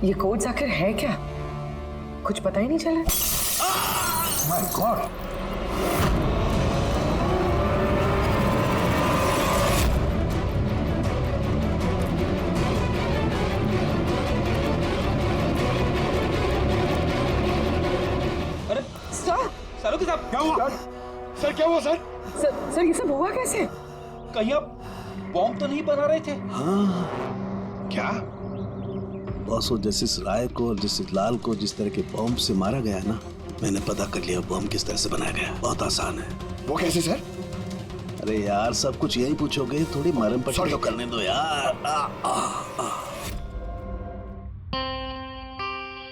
ये कोड्स आखिर है क्या? कुछ पता ही नहीं चला। My God! अरे सर, सालों के साहब क्या हुआ? सर क्या हुआ सर? सर ये सब हुआ कैसे? कहीं आप बॉम्ब तो नहीं बना रहे थे? क्या? बॉस, जस्टिस राय को और जस्टिस लाल को जिस तरह के बॉम्ब से मारा गया ना, मैंने पता कर लिया बॉम्ब किस तरह से बनाया गया। बहुत आसान है। वो कैसे सर? अरे यार, सब कुछ यही पूछोगे, थोड़ी मरम पट्टी तो करने दो यार।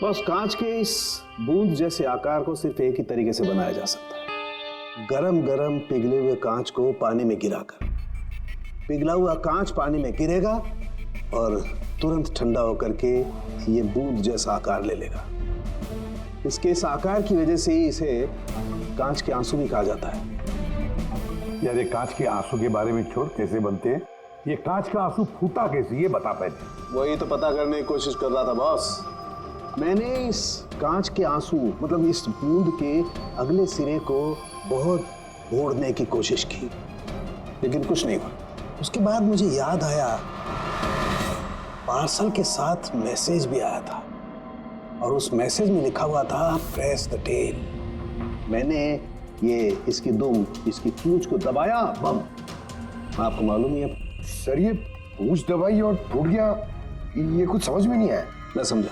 बस कांच के इस बूंद जैसे आकार को सिर्फ एक ही तरीके से बनाया जा सकता है, गरम गरम पिघले हुए कांच को पानी में गिराकर। पिघला हुआ कांच पानी में गिरेगा और तुरंत ठंडा होकर के ये बूंद जैसा आकार ले लेगा। इसके इस आकार की वजह से ही इसे कांच के आंसू भी कहा जाता है। यार, ये कांच के आंसू के बारे में छोड़, कैसे बनते हैं? ये कांच का आंसू फूटा कैसे, ये बता पहले। वही तो पता करने की कोशिश कर रहा था बॉस। मैंने इस कांच के आंसू मतलब इस बूंद के अगले सिरे को बहुत मोड़ने की कोशिश की, लेकिन कुछ नहीं हुआ। उसके बाद मुझे याद आया, पार्सल के साथ मैसेज भी आया था और उस मैसेज में लिखा हुआ था प्रेस द टेल। मैंने ये इसकी दुम, इसकी पूंछ को दबाया, बम। आपको मालूम ही है सर, ये पूंछ दबाई और टूट गया, ये कुछ समझ में नहीं आया। मैं समझा।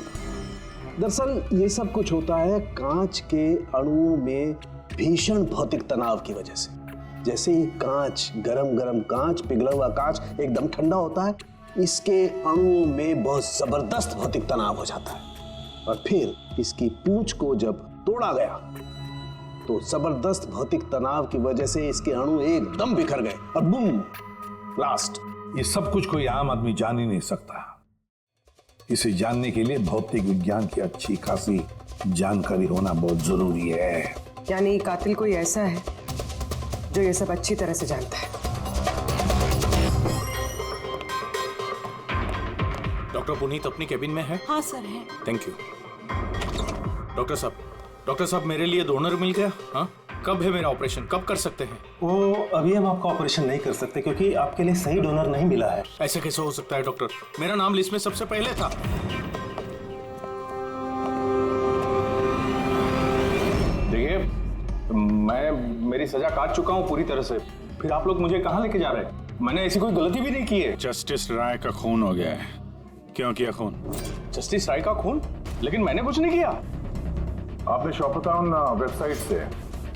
दरअसल ये सब कुछ होता है कांच के अणुओं में भीषण भौतिक तनाव की वजह से। जैसे ही कांच, गरम गरम कांच, पिघला हुआ कांच एकदम ठंडा होता है, इसके अणुओं में बहुत जबरदस्त भौतिक तनाव हो जाता है और फिर इसकी पूंछ को जब तोड़ा गया तो जबरदस्त भौतिक तनाव की वजह से इसके अणु एकदम बिखर गए और बूम, ब्लास्ट। ये सब कुछ कोई आम आदमी जान ही नहीं सकता। इसे जानने के लिए भौतिक विज्ञान की अच्छी खासी जानकारी होना बहुत जरूरी है। यानी कातिल कोई ऐसा है जो ये सब अच्छी तरह से जानता है। डॉक्टर पुनीत अपनी केबिन में है? हाँ सर है। Thank you. डॉक्टर साहब मेरे लिए डोनर मिल गया? हाँ, कब है मेरा ऑपरेशन, कब कर सकते हैं? वो अभी हम आपका ऑपरेशन नहीं कर सकते क्योंकि आपके लिए सही डोनर नहीं मिला है। ऐसे कैसे हो सकता है डॉक्टर? मेरा नाम लिस्ट में सबसे पहले था। देखिए, मेरी सजा काट चुका हूँ पूरी तरह से, फिर आप लोग मुझे कहाँ लेके जा रहे हैं? मैंने ऐसी कोई गलती भी नहीं की है। जस्टिस राय का खून हो गया है। क्यों किया खून? जस्टिस राय का खून? लेकिन मैंने कुछ नहीं किया। आपने शॉपटाउन वेबसाइट से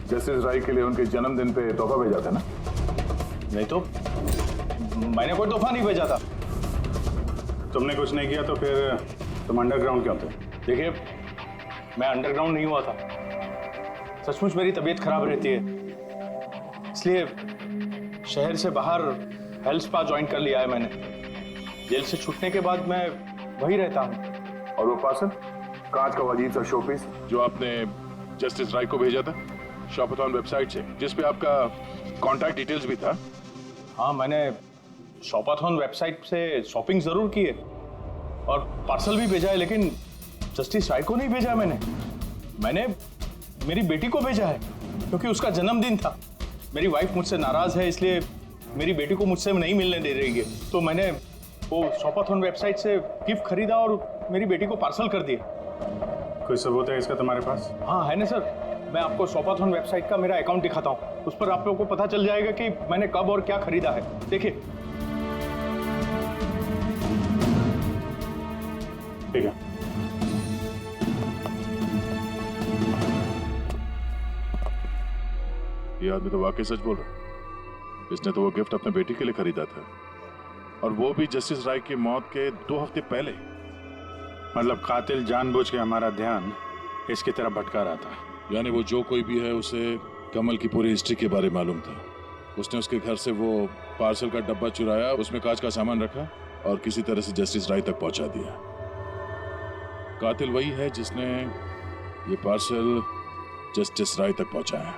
जस्टिस राय के लिए उनके जन्मदिन पे तोहफा भेजा था ना? नहीं तो मैंने कोई तोहफा नहीं भेजा था। तुमने कुछ नहीं किया तो फिर तुम अंडरग्राउंड क्यों थे? देखिए, मैं अंडरग्राउंड नहीं हुआ था। सचमुच मेरी तबीयत खराब रहती है, इसलिए शहर से बाहर हेल्थ स्पा ज्वाइन कर लिया है मैंने। जेल से छूटने के बाद मैं वही रहता हूँ। और वो पार्सल, कांच का अजीब सा शोपीस जो आपने जस्टिस राय को भेजा था शॉपटाउन वेबसाइट से, जिसपे आपका कॉन्टैक्ट डिटेल्स भी था। हाँ, मैंने शॉपाथॉन वेबसाइट से शॉपिंग जरूर की है और पार्सल भी भेजा है, लेकिन जस्टिस राय को नहीं भेजा मैंने मेरी बेटी को भेजा है क्योंकि उसका जन्मदिन था। मेरी वाइफ मुझसे नाराज है, इसलिए मेरी बेटी को मुझसे नहीं मिलने दे रही है, तो मैंने वो शॉपाथॉन वेबसाइट से गिफ्ट खरीदा और मेरी बेटी को पार्सल कर दिया। कोई सबूत है इसका तुम्हारे पास? हाँ है ना सर, मैं आपको शॉपाथॉन वेबसाइट का मेरा अकाउंट दिखाता हूँ, उस पर आप लोगों को पता चल जाएगा कि मैंने कब और क्या खरीदा है। देखिए। ठीक है। ये आदमी तो वाकई सच बोल रहा है। इसने तो वो गिफ्ट अपने बेटी के लिए खरीदा था, और वो भी जस्टिस राय की मौत के 2 हफ्ते पहले। मतलब कातिल जानबूझ के हमारा ध्यान इसकी तरफ भटका रहा था। यानी वो जो कोई भी है, उसे कमल की पूरी हिस्ट्री के बारे में मालूम था। उसने उसके घर से वो पार्सल का डब्बा चुराया, उसमें कांच का सामान रखा और किसी तरह से जस्टिस राय तक पहुंचा दिया। कातिल वही है जिसने ये पार्सल जस्टिस राय तक पहुंचाया।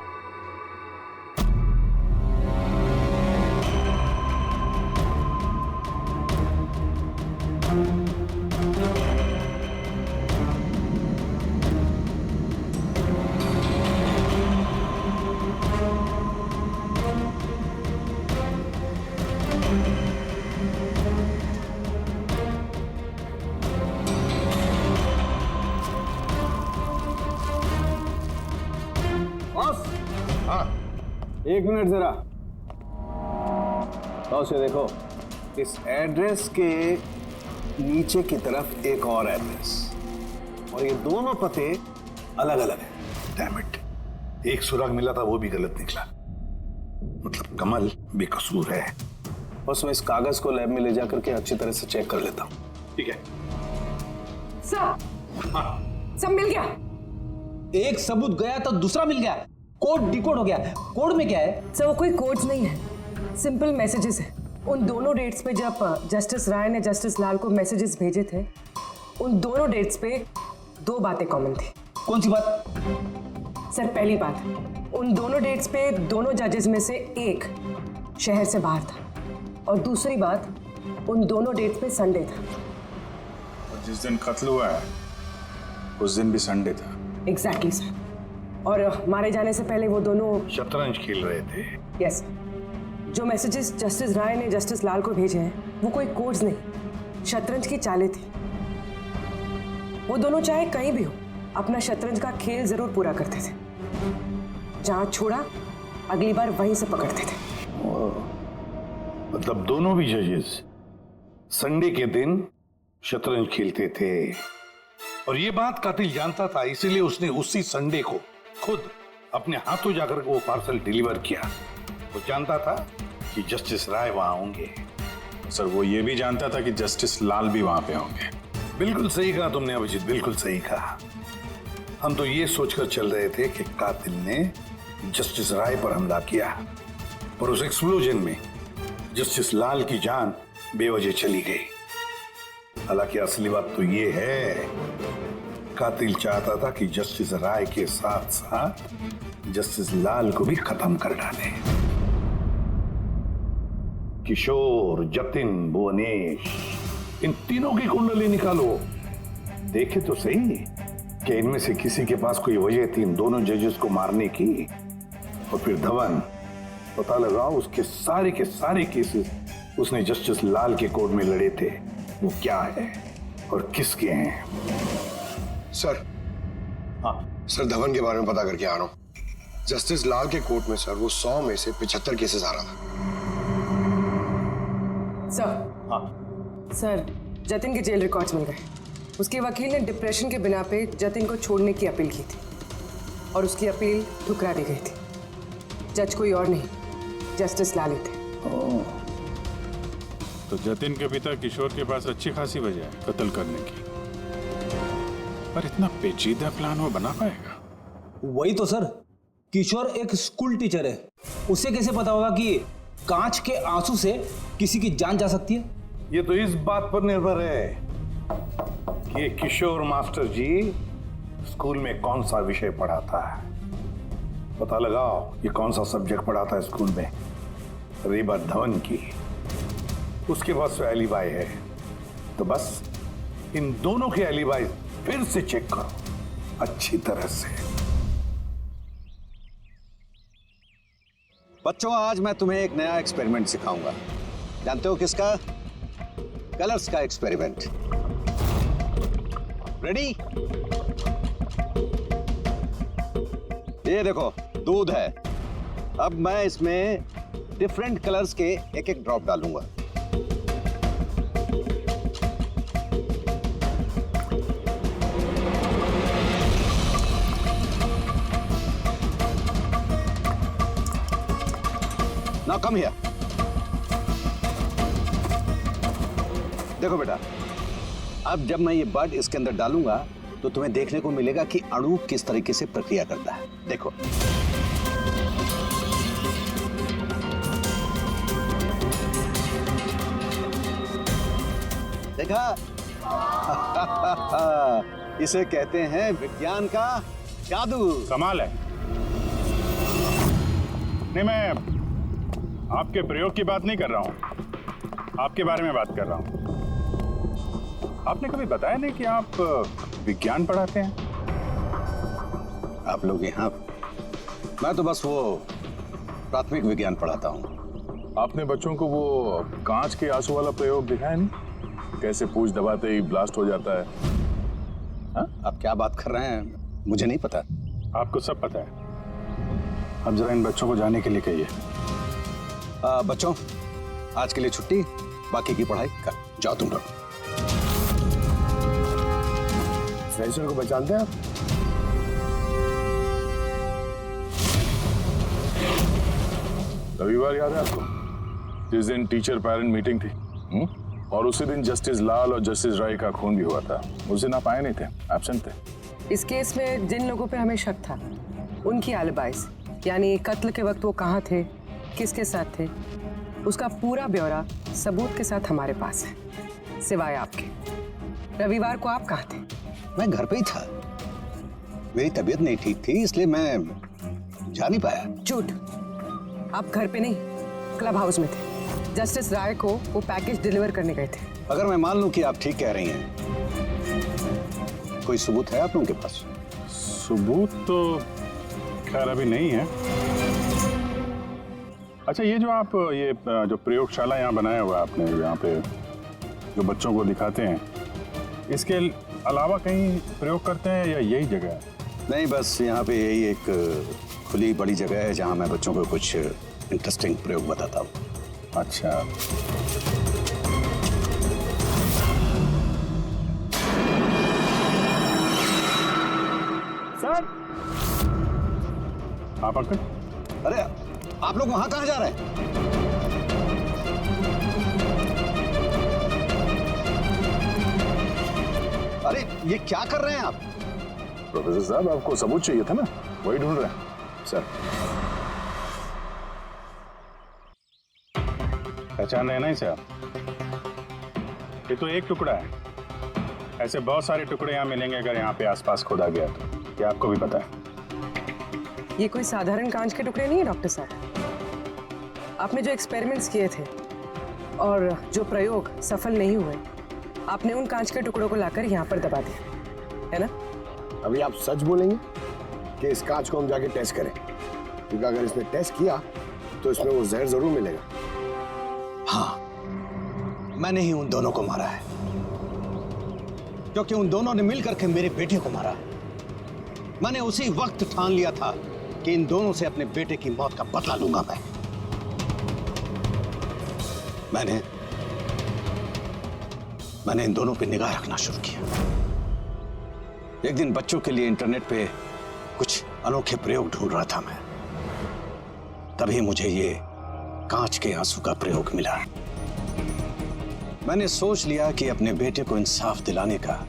एक मिनट जरा, तो से देखो, इस एड्रेस के नीचे की तरफ एक और एड्रेस, और ये दोनों पते अलग अलग हैं। डैम इट, एक सुराग मिला था वो भी गलत निकला। मतलब कमल बेकसूर है। बस मैं इस कागज को लैब में ले जाकर के अच्छी तरह से चेक कर लेता हूं। ठीक है। सब मिल गया। एक सबूत गया तो दूसरा मिल गया, कोड डिकोड हो गया। कोड में क्या है? सर वो कोई कोड्स नहीं है, सिंपल मैसेजेस है। उन दोनों डेट्स पे जब जस्टिस राय ने जस्टिस लाल को मैसेजेस भेजे थे, उन दोनों डेट्स पे दो बातें कॉमन थी। कौन सी बात? सर पहली बात, उन दोनों डेट्स पे दोनों जजेस में से एक शहर से बाहर था, और दूसरी बात, उन दोनों डेट्स पे संडे था। और जिस दिन कत्ल हुआ है उस दिन भी संडे था। Exactly sir. और मारे जाने से पहले वो दोनों शतरंज खेल रहे थे। यस। जो मैसेजेस जस्टिस राय ने जस्टिस लाल को भेजे हैं वो कोई कोड्स नहीं, शतरंज की चालें थी। वो दोनों चाहे कहीं भी हो अपना शतरंज का खेल जरूर पूरा करते थे। जहां छोड़ा अगली बार वहीं से पकड़ते थे। मतलब दोनों भी जजेस संडे के दिन शतरंज खेलते थे, और ये बात कातिल जानता था, इसीलिए उसने उसी संडे को खुद अपने हाथों जाकर वो पार्सल डिलीवर किया। वो जानता था कि जस्टिस राय वहां होंगे। सर वो ये भी जानता था कि जस्टिस लाल भी वहां पे होंगे। बिल्कुल सही कहा तुमने अभिजीत, बिल्कुल सही कहा। हम तो ये सोचकर चल रहे थे कि कातिल ने जस्टिस राय पर हमला किया, पर उस एक्सप्लोजन में जस्टिस लाल की जान बेवजह चली गई। हालांकि असली बात तो ये है, कातिल चाहता था कि जस्टिस राय के साथ साथ जस्टिस लाल को भी खत्म कर डाले। किशोर, जतिन, भुवनेश, इन तीनों की कुंडली निकालो, देखे तो सही कि इनमें से किसी के पास कोई वजह थी इन दोनों जजेस को मारने की। और फिर धवन, पता लगाओ उसके सारे के सारे केसेस उसने जस्टिस लाल के कोर्ट में लड़े थे, वो क्या है और किसके हैं। सर, हाँ सर, धवन के बारे में पता करके आ रहा हूँ। जस्टिस लाल के कोर्ट में सर वो 100 में से 75 केसेस आ रहा था। सर, हाँ सर जतिन के जेल रिकॉर्ड्स मिल गए। उसके वकील ने डिप्रेशन के बिना पे जतिन को छोड़ने की अपील की थी, और उसकी अपील ठुकरा दी गई थी। जज कोई और नहीं, जस्टिस लाल ही थे। तो जतिन के पिता किशोर के पास अच्छी खासी वजह है कत्ल करने की, पर इतना पेचीदा प्लान वो बना पाएगा? वही तो सर, किशोर एक स्कूल टीचर है, उसे कैसे पता होगा कि कांच के आंसू से किसी की जान जा सकती है? ये तो इस बात पर निर्भर है कि किशोर मास्टर जी स्कूल में कौन सा विषय पढ़ाता है। पता लगाओ ये कौन सा सब्जेक्ट पढ़ाता है स्कूल में। रही बात धवन की, उसके पास तो एलिबाई है, तो बस इन दोनों के एलिबाई फिर से चेक करो अच्छी तरह से। बच्चों, आज मैं तुम्हें एक नया एक्सपेरिमेंट सिखाऊंगा। जानते हो किसका? कलर्स का एक्सपेरिमेंट। रेडी? ये देखो, दूध है। अब मैं इसमें डिफरेंट कलर्स के एक एक ड्रॉप डालूंगा। Now come here. देखो बेटा, अब जब मैं ये बड इसके अंदर डालूंगा तो तुम्हें देखने को मिलेगा कि अणु किस तरीके से प्रक्रिया करता है। देखो, देखा? इसे कहते हैं विज्ञान का जादू। कमाल है। नहीं, मैं आपके प्रयोग की बात नहीं कर रहा हूं, आपके बारे में बात कर रहा हूं। आपने कभी बताया नहीं कि आप विज्ञान पढ़ाते हैं? आप लोग यहाँ? मैं तो बस वो प्राथमिक विज्ञान पढ़ाता हूँ। आपने बच्चों को वो कांच के आंसू वाला प्रयोग दिखाया नहीं? कैसे पूछ दबाते ही ब्लास्ट हो जाता है। हाँ? आप क्या बात कर रहे हैं? मुझे नहीं पता। आपको सब पता है। अब जरा इन बच्चों को जाने के लिए कहिए। बच्चों, आज के लिए छुट्टी, बाकी की पढ़ाई कर जाओ तुम लोग। फ्रेंसर को पहचानते हैं आप? रविवार याद है आपको, जिस दिन टीचर पेरेंट मीटिंग थी? और उसी दिन जस्टिस लाल और जस्टिस राय का खून भी हुआ था। उस दिन आप आए नहीं थे, एब्सेंट थे। इस केस में जिन लोगों पे हमें शक था उनकी एलिबाइज, यानी कत्ल के वक्त वो कहाँ थे, किसके साथ थे, उसका पूरा ब्यौरा सबूत के साथ हमारे पास है, सिवाय आपके। रविवार को आप कहाँ थे? मैं घर पे ही था, मेरी तबीयत नहीं ठीक थी इसलिए मैं जा नहीं पाया। झूठ, आप घर पे नहीं, क्लब हाउस में थे। जस्टिस राय को वो पैकेज डिलीवर करने गए थे। अगर मैं मान लूं कि आप ठीक कह रही हैं, कोई सबूत है आप लोगों के पास? सबूत तो खैर अभी नहीं है। अच्छा, ये जो आप ये जो प्रयोगशाला यहाँ बनाया हुआ है आपने, यहाँ पे जो बच्चों को दिखाते हैं, इसके अलावा कहीं प्रयोग करते हैं या यही जगह है? नहीं, बस यहाँ पे यही एक खुली बड़ी जगह है जहाँ मैं बच्चों को कुछ इंटरेस्टिंग प्रयोग बताता हूँ। अच्छा, सर, आप अंकल? अरे आप लोग वहां कहाँ जा रहे हैं? अरे ये क्या कर रहे हैं आप? प्रोफेसर साहब, आपको सबूत चाहिए था ना, वही ढूंढ रहे हैं। सर, पहचान रहे हैं ना इसे आप? ये तो एक टुकड़ा है, ऐसे बहुत सारे टुकड़े यहाँ मिलेंगे अगर यहाँ पे आसपास खोदा गया तो। ये आपको भी पता है। ये कोई साधारण कांच के टुकड़े नहीं है डॉक्टर साहब। आपने जो एक्सपेरिमेंट्स किए थे और जो प्रयोग सफल नहीं हुए, आपने उन कांच के टुकड़ों को लाकर यहाँ पर दबा दिया, है ना? अभी आप सच बोलेंगे कि इस कांच को हम जाके टेस्ट करें? क्योंकि अगर इसमें टेस्ट किया तो इसमें वो जहर जरूर मिलेगा। हाँ, मैंने ही उन दोनों को मारा है, क्योंकि उन दोनों ने मिलकर के मेरे बेटे को मारा। मैंने उसी वक्त ठान लिया था कि इन दोनों से अपने बेटे की मौत का बदला लूंगा मैं। मैंने इन दोनों पे निगाह रखना शुरू किया। एक दिन बच्चों के लिए इंटरनेट पे कुछ अनोखे प्रयोग ढूंढ रहा था मैं, तभी मुझे ये कांच के आंसू का प्रयोग मिला। मैंने सोच लिया कि अपने बेटे को इंसाफ दिलाने का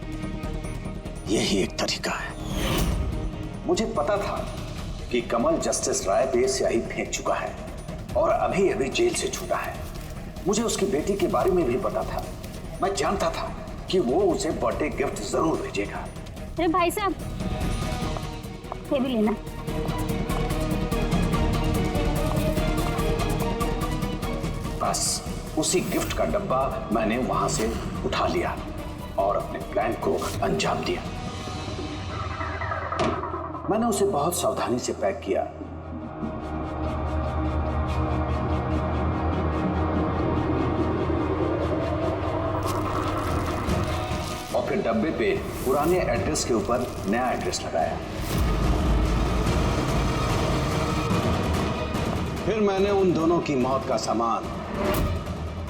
यही एक तरीका है। मुझे पता था कि कमल जस्टिस राय पे स्याही फेंक चुका है और अभी अभी जेल से छूटा है। मुझे उसकी बेटी के बारे में भी पता था। मैं जानता था कि वो उसे बर्थडे गिफ्ट जरूर भेजेगा। अरे भाई साहब, ये भी लेना। बस उसी गिफ्ट का डब्बा मैंने वहां से उठा लिया और अपने प्लान को अंजाम दिया। मैंने उसे बहुत सावधानी से पैक किया। और फिर डब्बे पे पुराने एड्रेस के ऊपर नया एड्रेस लगाया। फिर मैंने उन दोनों की मौत का सामान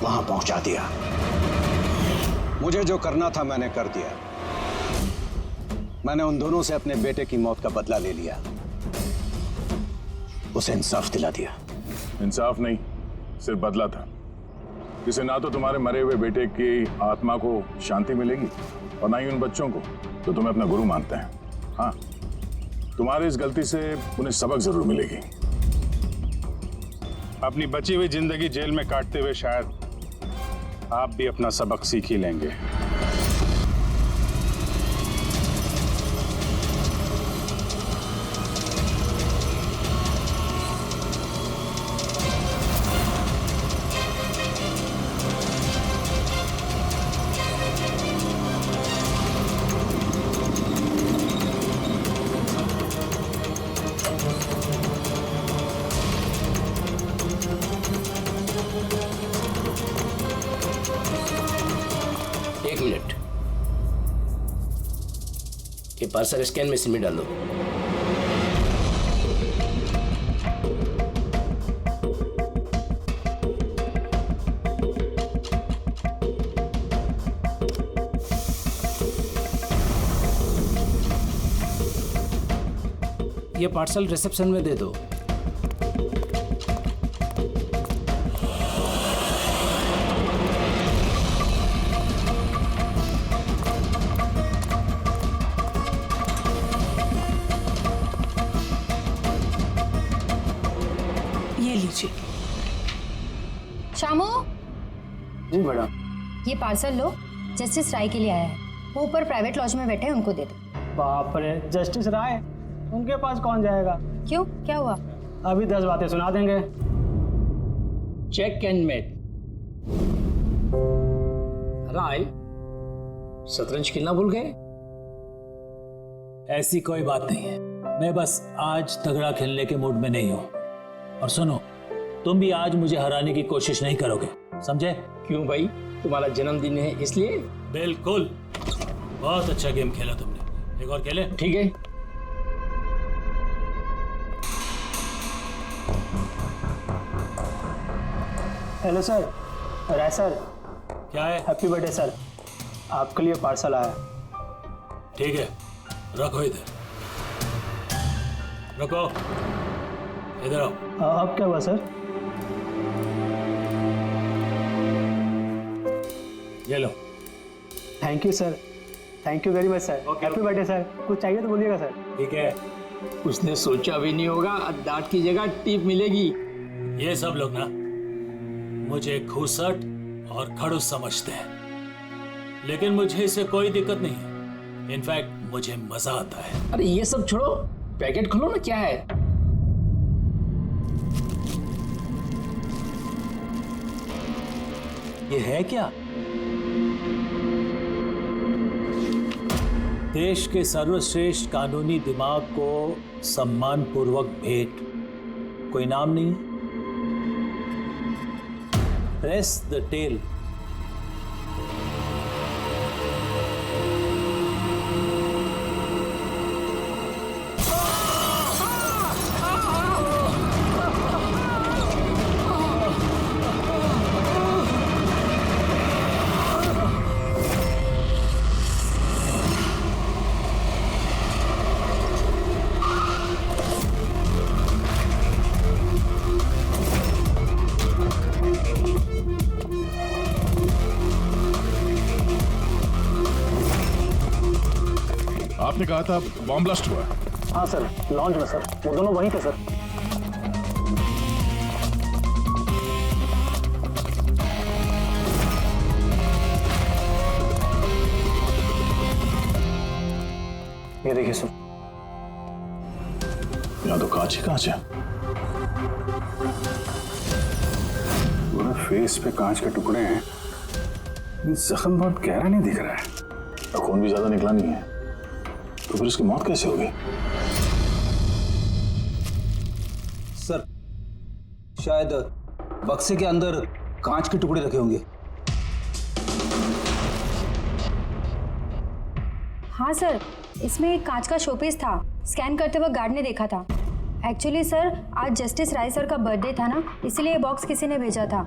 वहां पहुंचा दिया। मुझे जो करना था मैंने कर दिया। मैंने उन दोनों से अपने बेटे की मौत का बदला ले लिया, उसे इंसाफ दिला दिया। इंसाफ नहीं, सिर्फ बदला था। इसे ना तो तुम्हारे मरे हुए बेटे की आत्मा को शांति मिलेगी और ना ही उन बच्चों को जो तुम्हें अपना गुरु मानते हैं। हाँ, तुम्हारी इस गलती से उन्हें सबक जरूर मिलेगी। अपनी बची हुई जिंदगी जेल में काटते हुए शायद आप भी अपना सबक सीख ही लेंगे। एक मिनट, ये पार्सल स्कैन मशीन में डाल दो। ये पार्सल रिसेप्शन में दे दो। ये लीजिए। शामू, जी मैडम। ये पार्सल लो, जस्टिस राय के लिए आया है। वो ऊपर प्राइवेट लॉज में बैठे हैं, उनको दे दो। बाप रे, जस्टिस राय, उनके पास कौन जाएगा? क्यों, क्या हुआ? अभी 10 बातें सुना देंगे। Check and met. राय, शतरंज खेलना भूल गए? ऐसी कोई बात नहीं है, मैं बस आज तगड़ा खेलने के मूड में नहीं हूं। और सुनो, तुम भी आज मुझे हराने की कोशिश नहीं करोगे, समझे? क्यों भाई, तुम्हारा जन्मदिन है इसलिए? बिल्कुल। बहुत अच्छा गेम खेला तुमने, एक और खेले? ठीक है। हेलो सर, राय सर। क्या है? हैप्पी बर्थडे सर, आपके लिए पार्सल आया। ठीक है, रखो इधर, रखो इधर आओ। अब क्या हुआ सर? ये लो। Thank you sir, thank you very much sir. Happy birthday sir. कुछ चाहिए तो बोलिएगा सर। ठीक है। उसने सोचा भी नहीं होगा डांट की जगह टिप मिलेगी। ये सब लोग ना मुझे घूसट और खड़ूस समझते हैं, लेकिन मुझे इससे कोई दिक्कत नहीं है। इनफैक्ट मुझे मजा आता है। अरे ये सब छोड़ो, पैकेट खोलो ना, क्या है? ये है क्या? देश के सर्वश्रेष्ठ कानूनी दिमाग को सम्मान पूर्वक भेंट। कोई नाम नहीं? Press the tell. आपने कहा था बॉम्ब ब्लास्ट हुआ। हाँ सर, लॉन्च में सर, वो दोनों वहीं थे सर। ये देखिए सर। यहाँ तो कांच ही कांच है। पूरे फेस पे कांच के टुकड़े हैं, जख्म बहुत गहरा नहीं दिख रहा है। खून भी ज्यादा निकला नहीं है, तो फिर इसकी मौत कैसे होगी? सर, शायद बक्से के अंदर कांच के टुकड़े रखे होंगे। हाँ सर, इसमें एक कांच का शोपीस था। स्कैन करते वक्त गार्ड ने देखा था। एक्चुअली सर, आज जस्टिस राय सर का बर्थडे था ना, इसलिए ये बॉक्स किसी ने भेजा था।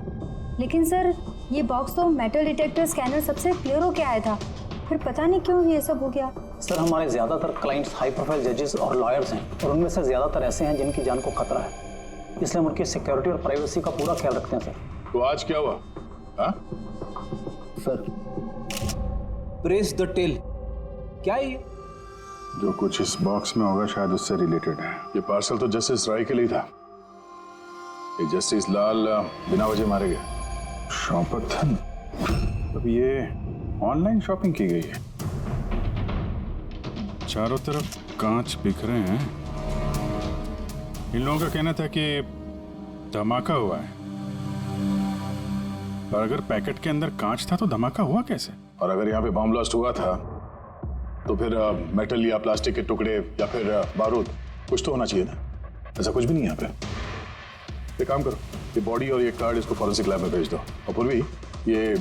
लेकिन सर, ये बॉक्स तो मेटल डिटेक्टर स्कैनर सबसे क्लियर होके आया था, फिर पता नहीं क्यों ये सब हो गया। सर, हमारे ज़्यादातर क्लाइंट्स हाई प्रोफाइल जजेस और लॉयर्स हैं, और उनमें से ज़्यादातर ऐसे हैं जिनकी जान को खतरा है, इसलिए हम उनकी सिक्योरिटी और प्राइवेसी का पूरा ख्याल रखते हैं सर। तो आज क्या हुआ? हाँ? सर, प्रेस द टेल, क्या है ये? जो कुछ इस बॉक्स में होगा शायद उससे रिलेटेड है। ये पार्सल तो जस्टिस राय के लिए था। ये जस्टिस लाल बिना वजह मारे गए। शौपथन, अब ये ऑनलाइन शॉपिंग की गई है। चारों तरफ कांच बिखरे हैं। इन लोगों का कहना था कि धमाका हुआ है, पर अगर पैकेट के अंदर कांच था तो धमाका हुआ कैसे? और अगर यहाँ पे बॉम्ब ब्लास्ट हुआ था तो फिर मेटल या प्लास्टिक के टुकड़े या फिर बारूद कुछ तो होना चाहिए ना। ऐसा कुछ भी नहीं है यहाँ पे। एक काम करो, ये बॉडी और ये कार्ड इसको फॉरेंसिक लैब में भेज दो। और पूर्वी, ये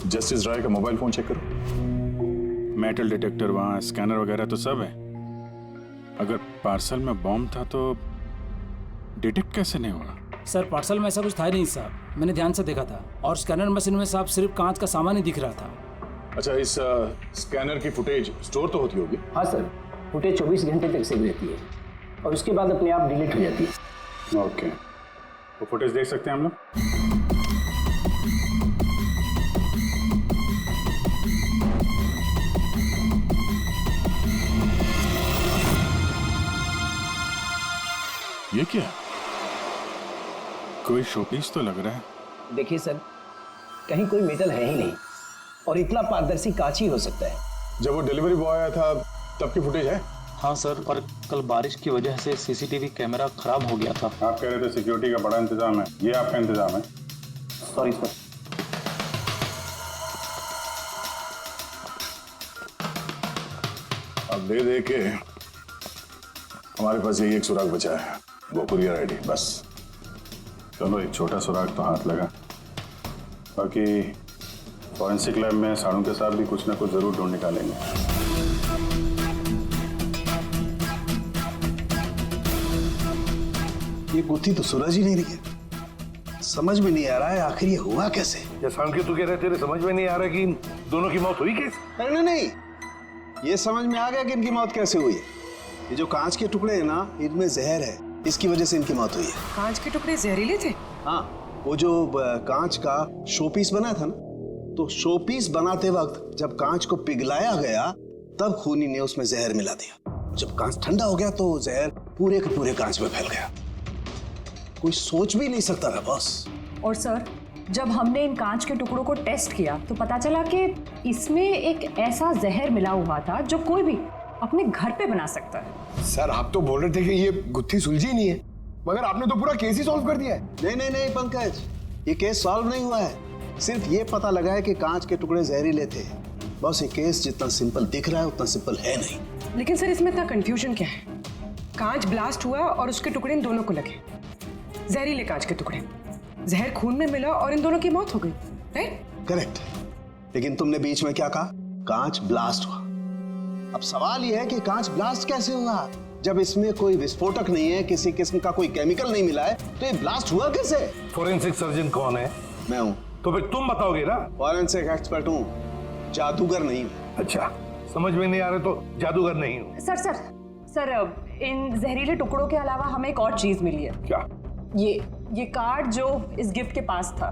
जस्टिस राय का मोबाइल फोन चेक करो। मेटल डिटेक्टर वहाँ, स्कैनर वगैरह तो सब है। अगर पार्सल में बॉम्ब था तो डिटेक्ट कैसे नहीं हुआ? सर, पार्सल में ऐसा कुछ था ही नहीं साहब, मैंने ध्यान से देखा था। और स्कैनर मशीन में साहब सिर्फ कांच का सामान ही दिख रहा था। अच्छा, इस स्कैनर की फुटेज स्टोर तो होती होगी? हाँ सर, फुटेज 24 घंटे तक सेव रहती है। और उसके बाद अपने आप डिलीट हो जाती है। ओके, तो फुटेज देख सकते हैं हम लोग? ये क्या? कोई शोपीस तो लग रहा है। देखिए सर, कहीं कोई मेटल है ही नहीं और इतना पारदर्शी कांच ही हो सकता है। जब वो डिलीवरी बॉय आया था तब की फुटेज है? हाँ सर, पर कल बारिश की वजह से सीसीटीवी कैमरा खराब हो गया था। आप कह रहे थे सिक्योरिटी का बड़ा इंतजाम है, ये आपका इंतजाम है? Sorry sir. अब दे के हमारे पास यही एक सुराग बचा है, वो कुरियर आईडी, बस। चलो, एक छोटा सुराग तो हाथ लगा। बाकी फॉरेंसिक लैब में साड़ू के साथ भी कुछ ना कुछ जरूर ढूंढ निकालेंगे। ये गुत्थी तो सूरज ही नहीं रही है। समझ में नहीं आ रहा है आखिर ये हुआ कैसे। या सामके तू कह रहे तेरे समझ में नहीं आ रहा कि इन दोनों की मौत हुई कैसे? अरे नहीं, ये समझ में आ गया कि इनकी मौत कैसे हुई है। ये जो कांच के टुकड़े हैं ना, इनमें जहर है, इसकी वजह से इनकी मौत हुई है। कांच के टुकड़े जहरीले थे? हाँ, वो जो कांच का शोपीस बना था ना, तो शोपीस बनाते वक्त जब कांच को पिघलाया गया तब खूनी ने उसमें जहर मिला दिया। जब कांच ठंडा हो गया तो जहर पूरे के पूरे कांच में फैल गया। कोई सोच भी नहीं सकता था बॉस। और सर, जब हमने इन कांच के टुकड़ों को टेस्ट किया तो पता चला कि इसमें एक ऐसा जहर मिला हुआ था जो कोई भी अपने घर पे बना सकता है। सर, आप तो बोल रहे थे कि ये गुत्थी सुलझी नहीं है, मगर आपने तो पूरा केस ही सॉल्व कर दिया है। नहीं नहीं नहीं पंकज, ये केस सॉल्व नहीं हुआ है। सिर्फ ये पता लगा है कि कांच के टुकड़े जहरीले थे। बस ये केस जितना सिंपल दिख रहा है उतना सिंपल है नहीं। लेकिन सर, इसमें इतना कंफ्यूजन क्या है? कांच ब्लास्ट हुआ और उसके टुकड़े इन दोनों को लगे, जहरीले कांच के टुकड़े, जहर खून में मिला और इन दोनों की मौत हो गई, राइट? करेक्ट। लेकिन तुमने बीच में क्या कहा? कांच ब्लास्ट हुआ। अब सवाल यह है कि कांच ब्लास्ट कैसे हुआ? जब इसमें कोई विस्फोटक नहीं है, किसी किस्म का कोई केमिकल नहीं मिला है, तो ये ब्लास्ट हुआ कैसे? फोरेंसिक सर्जन कौन है? मैं हूँ। तो फिर तुम बताओगे ना। फॉरेंसिक एक्सपर्ट हूँ, जादूगर नहीं हूँ। अच्छा, समझ में नहीं आ रहा तो जादूगर नहीं हूँ। सर सर सर, इन जहरीले टुकड़ों के अलावा हमें एक और चीज मिली है। क्या? ये कार्ड जो इस गिफ्ट के पास था,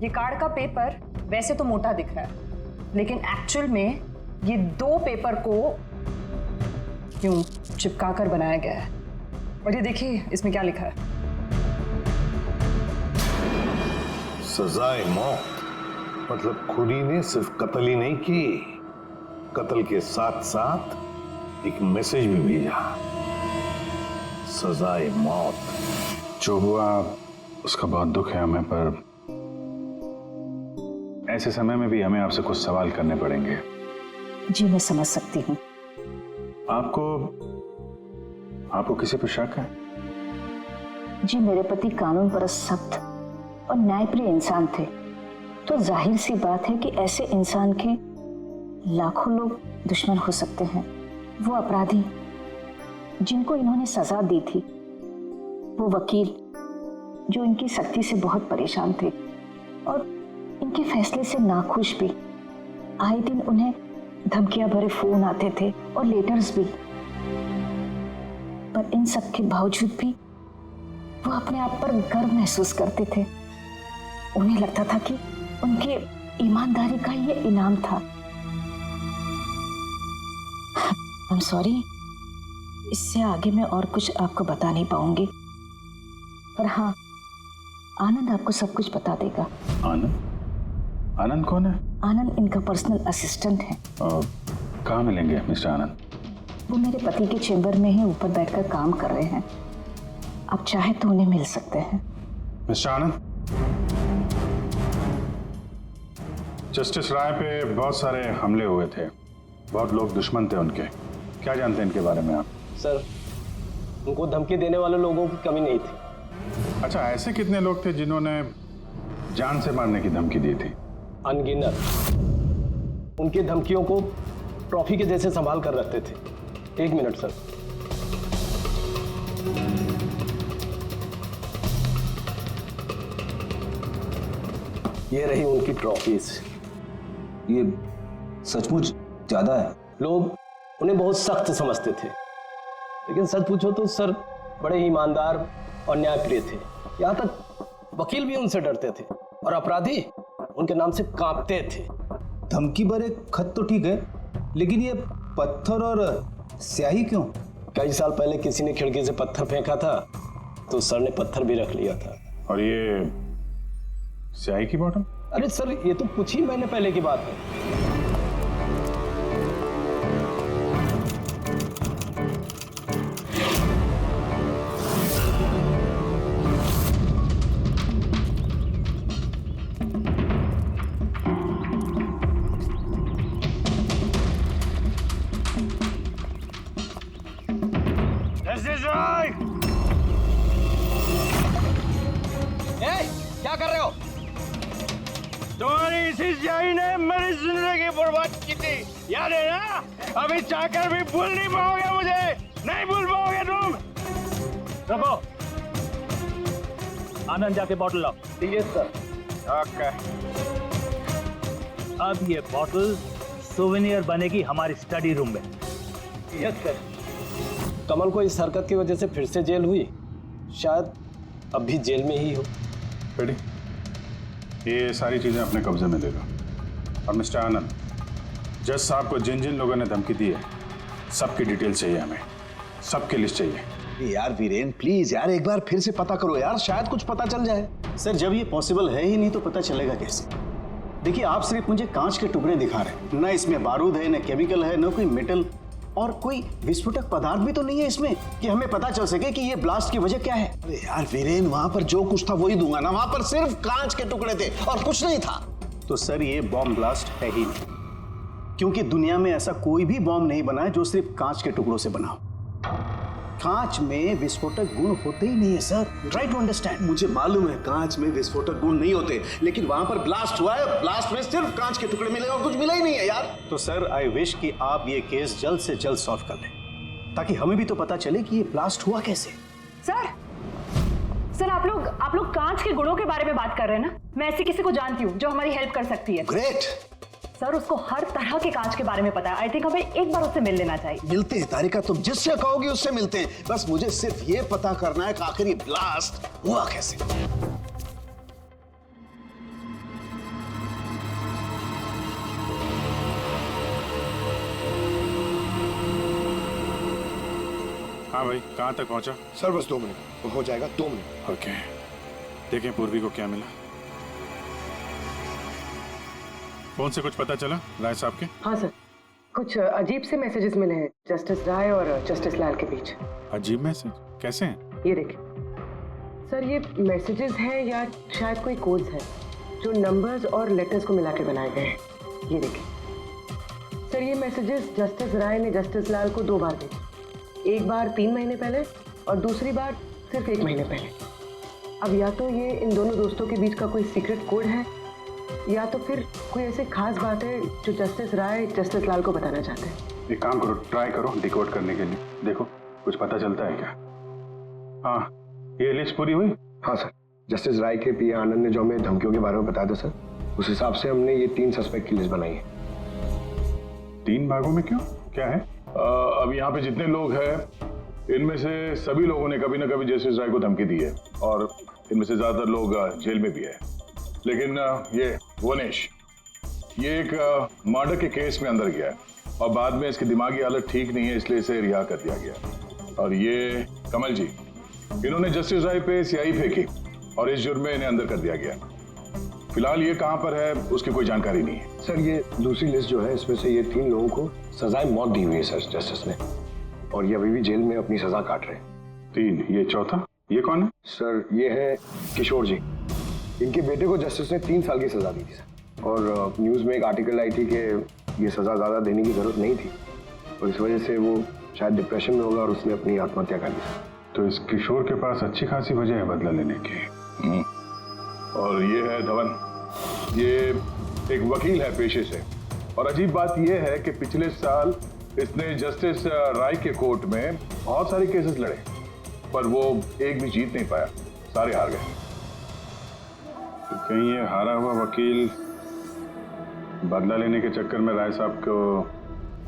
ये कार्ड का पेपर वैसे तो मोटा दिख रहा है, लेकिन एक्चुअल में ये दो पेपर को यूं चिपका कर बनाया गया है। और ये देखिए इसमें क्या लिखा है। सजाए मौत। मतलब खूनी ने सिर्फ कत्ल ही नहीं की, कत्ल के साथ साथ एक मैसेज भी भेजा, सजाए मौत। जो हुआ उसका बहुत दुख है हमें, पर ऐसे समय में भी हमें आपसे कुछ सवाल करने पड़ेंगे। जी मैं समझ सकती हूँ। आपको किसी पर शक है? जी मेरे पति कानून पर सख्त और न्यायप्रिय इंसान थे, तो जाहिर सी बात है कि ऐसे इंसान के लाखों लोग दुश्मन हो सकते हैं। वो अपराधी जिनको इन्होंने सजा दी थी, वो वकील जो इनकी सख्ती से बहुत परेशान थे और इनके फैसले से नाखुश भी। आए दिन उन्हें धमकियां भरे फोन आते थे और लेटर्स भी, पर इन सब के बावजूद भी वो अपने आप पर गर्व महसूस करते थे। उन्हें लगता था कि उनके ईमानदारी का ये इनाम था। I'm sorry, इससे आगे मैं और कुछ आपको बता नहीं पाऊंगी, पर हाँ, आनंद आपको सब कुछ बता देगा। आनंद? आनंद कौन है? आनंद इनका पर्सनल असिस्टेंट है। कहाँ मिलेंगे मिस्टर आनंद? वो मेरे पति के चेंबर में ही ऊपर बैठकर काम कर रहे हैं। आप चाहे तो उन्हें मिल सकते हैं। मिस्टर आनंद, जस्टिस राय पे बहुत सारे हमले हुए थे, बहुत लोग दुश्मन थे उनके। क्या जानते हैं इनके बारे में आप? सर, उनको धमकी देने वाले लोगों की कमी नहीं थी। अच्छा, ऐसे कितने लोग थे जिन्होंने जान से मारने की धमकी दी थी? अनगिनत। उनकी धमकियों को ट्रॉफी के जैसे संभाल कर रखते थे। एक मिनट सर। ये रही उनकी ट्रॉफीज। ये सचमुच ज्यादा है। लोग उन्हें बहुत सख्त समझते थे, लेकिन सच पूछो तो सर बड़े ही ईमानदार और न्यायप्रिय थे। यहाँ तक वकील भी उनसे डरते थे और अपराधी उनके नाम से कांपते थे। धमकी भरे खत तो ठीक है, लेकिन ये पत्थर और स्याही क्यों? कई साल पहले किसी ने खिड़की से पत्थर फेंका था तो सर ने पत्थर भी रख लिया था। और ये स्याही की बॉटल? अरे सर ये तो कुछ ही महीने पहले की बात है। क्या कर रहे हो? तुम्हारी इसी स्याही ने मेरी जिंदगी बर्बाद की थी, याद है ना? अभी चाहकर भी भूल नहीं पाओगे मुझे, नहीं भूल पाओगे तुम। रखो, आनंद जाके बॉटल लाओ। ठीक है सर। ओके। अब ये बॉटल सोवेनियर बनेगी हमारी स्टडी रूम में। Yes sir. कमल को इस हरकत की वजह से फिर से जेल हुई, शायद अब भी जेल में ही हो। रेडी? ये सारी चीजें अपने कब्जे में ले लो। और मिस्टर आनंद, जज साहब को जिन जिन लोगों ने धमकी दी है सबकी डिटेल चाहिए, हमें सबकी लिस्ट चाहिए। यार वीरेन प्लीज यार एक बार फिर से पता करो यार, शायद कुछ पता चल जाए। सर जब ये पॉसिबल है ही नहीं तो पता चलेगा कैसे? देखिए आप सिर्फ मुझे कांच के टुकड़े दिखा रहे हैं, ना इसमें बारूद है, ना केमिकल है, ना कोई मेटल और कोई विस्फोटक पदार्थ भी तो नहीं है इसमें कि हमें पता चल सके कि ये ब्लास्ट की वजह क्या है। अरे यार वीरेन वहां पर जो कुछ था वही दूंगा ना, वहां पर सिर्फ कांच के टुकड़े थे और कुछ नहीं था। तो सर ये बॉम्ब ब्लास्ट है ही नहीं, क्योंकि दुनिया में ऐसा कोई भी बॉम्ब नहीं बना है जो सिर्फ कांच के टुकड़ों से बना हो। कांच में विस्फोटक गुण होते ही नहीं है सर, ट्राई टू अंडरस्टैंड। मुझे मालूम है कांच में विस्फोटक गुण नहीं होते, लेकिन वहां पर ब्लास्ट हुआ है, ब्लास्ट में सिर्फ कांच के टुकड़े मिले और कुछ मिला ही नहीं है यार। तो सर आई विश कि आप ये केस जल्द से जल्द सॉल्व कर लें, ताकि हमें भी तो पता चले कि ये ब्लास्ट हुआ कैसे। सर आप लोग कांच के गुणों के बारे में बात कर रहे हैं ना? मैं ऐसी किसी को जानती हूँ जो हमारी हेल्प कर सकती है। ग्रेट। सर उसको हर तरह के कांच के बारे में पता है। आई थिंक हमें एक बार उससे मिल लेना चाहिए। मिलते हैं तारिका, तुम जिससे कहोगी उससे मिलते हैं। बस मुझे सिर्फ ये पता करना है कि आखिर ये ब्लास्ट हुआ कैसे। हाँ भाई, कहाँ तक पहुँचा? सर बस 2 मिनट हो जाएगा, 2 मिनट। ओके, देखें पूर्वी को क्या मिला। फोन से कुछ पता चला राय साहब के? हाँ सर, कुछ अजीब से मैसेजेस मिले हैं जस्टिस राय और जस्टिस लाल के बीच। अजीब मैसेज? कैसे हैं? ये देखिए सर, ये मैसेजेस हैं या शायद कोई कोड्स हैं जो नंबर्स और लेटर्स को मिला के बनाए गए हैं। ये देखिए सर, ये मैसेजेस जस्टिस राय ने जस्टिस लाल को 2 बार भेजे, एक बार 3 महीने पहले और दूसरी बार सिर्फ 1 महीने पहले। अब या तो ये इन दोनों दोस्तों के बीच का कोई सीक्रेट कोड है या तो फिर कोई ऐसी खास बात है जो जस्टिस राय जस्टिस लाल को बताना चाहते हैं। एक काम करो, ट्राई करो डिकोड करने के लिए, देखो कुछ पता चलता है क्या। हाँ, ये लिस्ट पूरी हुई? हाँ सर, जस्टिस राय के पीए आनंद ने जो हमें धमकियों के बारे में बताया था सर, उस हिसाब से हमने ये 3 सस्पेक्ट की लिस्ट बनाई है। 3 भागों में क्यों, क्या है? अब यहाँ पे जितने लोग हैं इनमें से सभी लोगों ने कभी ना कभी जस्टिस राय को धमकी दी है और इनमें से ज्यादातर लोग जेल में भी है। लेकिन ये वनेश, ये एक मर्डर के केस में अंदर गया है और बाद में इसकी दिमागी हालत ठीक नहीं है, इसलिए इसे रिहा कर दिया गया। और ये कमल जी, इन्होंने जस्टिस राय पे स्याही फेंकी और इस जुर्म में इन्हें अंदर कर दिया गया। फिलहाल ये कहाँ पर है उसकी कोई जानकारी नहीं है। सर ये दूसरी लिस्ट जो है इसमें से ये 3 लोगों को सजाए मौत दी हुई है सर जस्टिस ने, और ये अभी भी जेल में अपनी सजा काट रहे हैं। 3, ये चौथा, ये कौन है? सर ये है किशोर जी, इनके बेटे को जस्टिस ने 3 साल की सजा दी थी सर, और न्यूज़ में एक आर्टिकल आई थी कि ये सजा ज़्यादा देने की जरूरत नहीं थी और इस वजह से वो शायद डिप्रेशन में होगा और उसने अपनी आत्महत्या कर ली सर। तो इस किशोर के पास अच्छी खासी वजह है बदला लेने की। और ये है धवन, ये एक वकील है पेशे से, और अजीब बात यह है कि पिछले साल इसने जस्टिस राय के कोर्ट में बहुत सारे केसेस लड़े पर वो एक भी जीत नहीं पाया, सारे हार गए। तो कहीं ये हारा हुआ वकील बदला लेने के चक्कर में राय साहब को,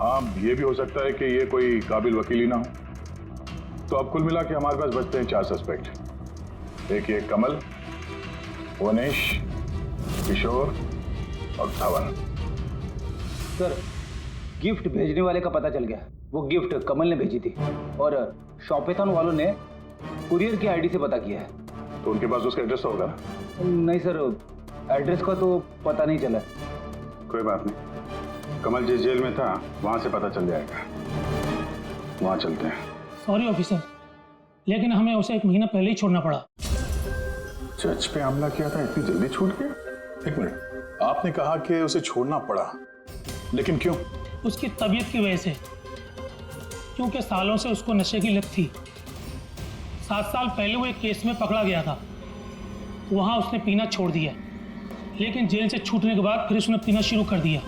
हाँ ये भी हो सकता है कि ये कोई काबिल वकील ही ना हो। तो अब कुल मिला के हमारे पास बचते हैं 4 सस्पेक्ट। एक ये कमल, वनेश, किशोर और धवन। सर, गिफ्ट भेजने वाले का पता चल गया। वो गिफ्ट कमल ने भेजी थी और शॉपेथॉन वालों ने कुरियर की आईडी से पता किया है। तो उनके पास उसका एड्रेस तो होगा ना? नहीं सर, एड्रेस का तो पता नहीं चला। कोई बात नहीं, कमल जिस जेल में था वहां से पता चल जाएगा। वहां चलते हैं। सॉरी ऑफिसर, लेकिन हमें उसे 1 महीना पहले ही छोड़ना पड़ा। जज पे हमला किया था, इतनी जल्दी छूट गया? 1 मिनट, आपने कहा कि उसे छोड़ना पड़ा, लेकिन क्यों? उसकी तबीयत की वजह से, क्योंकि सालों से उसको नशे की लत थी। 7 साल पहले वो एक केस में पकड़ा गया था, वहाँ उसने पीना छोड़ दिया, लेकिन जेल से छूटने के बाद फिर उसने पीना शुरू कर दिया,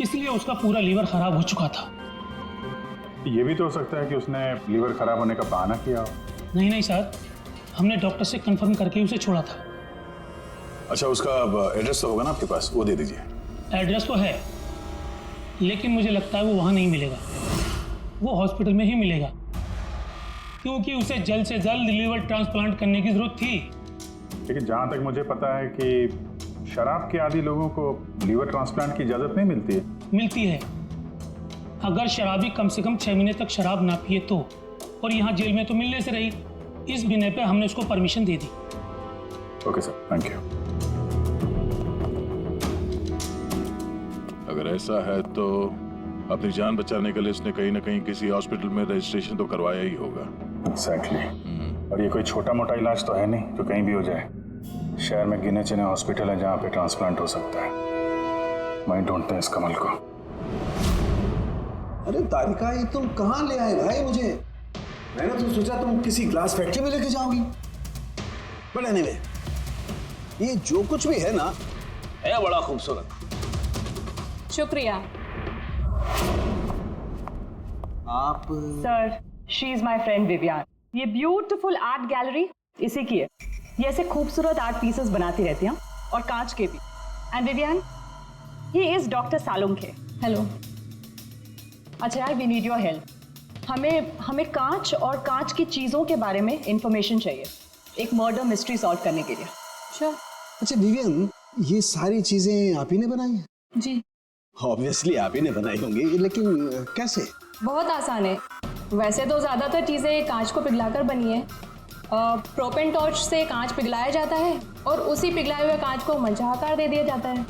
इसलिए उसका पूरा लीवर खराब हो चुका था। ये भी तो हो सकता है कि उसने लीवर खराब होने का बहाना किया हो। नहीं सर, हमने डॉक्टर से कंफर्म करके उसे छोड़ा था। अच्छा, उसका एड्रेस तो होगा ना आपके पास, वो दे दीजिए। एड्रेस तो है, लेकिन मुझे लगता है वो वहाँ नहीं मिलेगा, वो हॉस्पिटल में ही मिलेगा, क्योंकि उसे जल्द से जल्द लीवर ट्रांसप्लांट करने की जरूरत थी। लेकिन जहाँ तक मुझे पता है कि शराब के आदी लोगों को लीवर ट्रांसप्लांट की इजाज़त नहीं मिलती है। मिलती है, अगर शराबी कम से कम 6 महीने तक शराब ना पिए तो, और यहाँ जेल में तो मिलने से रही, इस बिना पे हमने उसको permission they the. Okay sir, thank you. अगर ऐसा है तो अपनी जान बचाने के लिए उसने कहीं ना कहीं किसी हॉस्पिटल में रजिस्ट्रेशन तो करवाया ही होगा। एग्जैक्टली। और ये कोई छोटा मोटा इलाज तो है नहीं जो कहीं भी हो जाए। शहर में गिने चुने हॉस्पिटल है जहाँ पे ट्रांसप्लांट हो सकता है। वहीं ढूंढते हैं इस कमल को। अरे तारिका, ये तुम कहाँ ले आए भाई मुझे? मैंने तो सोचा तुम किसी ग्लास फैक्ट्री में लेके जाओगी। बट एनीवे, ये जो कुछ भी है ना, है बड़ा खूबसूरत। शुक्रिया। आप sir, she is my friend Vivian. ये ब्यूटीफुल आर्ट गैलरी इसी की है। ये ऐसे खूबसूरत आर्ट पीसेस बनाती रहती हैं, और कांच के भी। And Vivian, he is doctor Salunkhe. Hello. अच्छा यार, वी नीड योर हेल्प। हमें कांच और कांच की चीजों के बारे में इंफॉर्मेशन चाहिए, एक मर्डर मिस्ट्री सॉल्व करने के लिए। श्योर। अच्छा विवियन, ये सारी चीजें आप ही ने बनाई हैं? जी। ऑब्वियसली आप ही ने बनाई होंगी, लेकिन कैसे? बहुत आसान है। वैसे तो ज़्यादातर चीज़ें कांच को पिघलाकर बनी है। प्रोपेन टॉर्च से कांच पिघलाया जाता है और उसी पिघलाए हुए कांच को मनचाहा आकार दे दिया जाता है।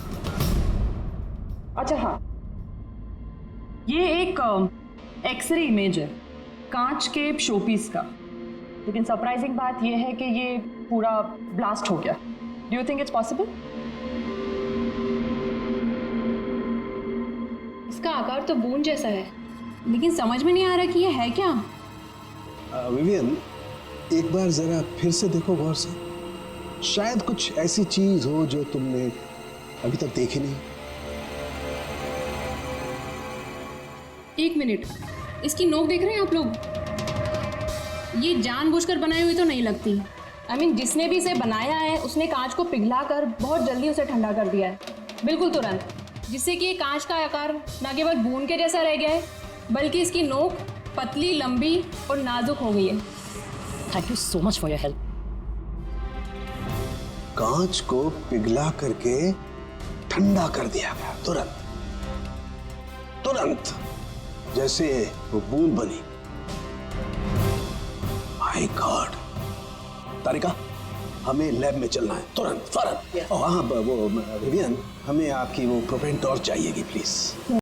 अच्छा हाँ, ये एक एक्सरे इमेज है कांच के शोपीस का, लेकिन सरप्राइजिंग बात ये है कि ये पूरा ब्लास्ट हो गया। Do you think it's possible? इसका आकार तो बूंद जैसा है, लेकिन समझ में नहीं आ रहा कि ये है क्या। विवियन, एक बार जरा फिर से देखो गौर से। शायद कुछ ऐसी चीज हो जो तुमने अभी तक देखी नहीं। 1 मिनट, इसकी नोक देख रहे हैं आप लोग? ये जानबूझकर बनाई हुई तो नहीं लगती। I mean, जिसने भी इसे बनाया है उसने कांच को पिघलाकर बहुत जल्दी उसे ठंडा कर दिया है, बिल्कुल तुरंत, जिससे कि ये कांच का आकार न केवल बूंद के जैसा रह गया है, बल्कि इसकी नोक पतली, लंबी और नाजुक हो गई है। Thank you so much for your help. कांच को पिघला करके ठंडा कर दिया गया, तुरंत, जैसे वो बूंद बनी। My God. तारिका, हमें लैब में चलना है तुरंत, फौरन। हाँ वो विवियन, हमें आपकी वो प्रोपेन टॉर्च चाहिएगी प्लीज।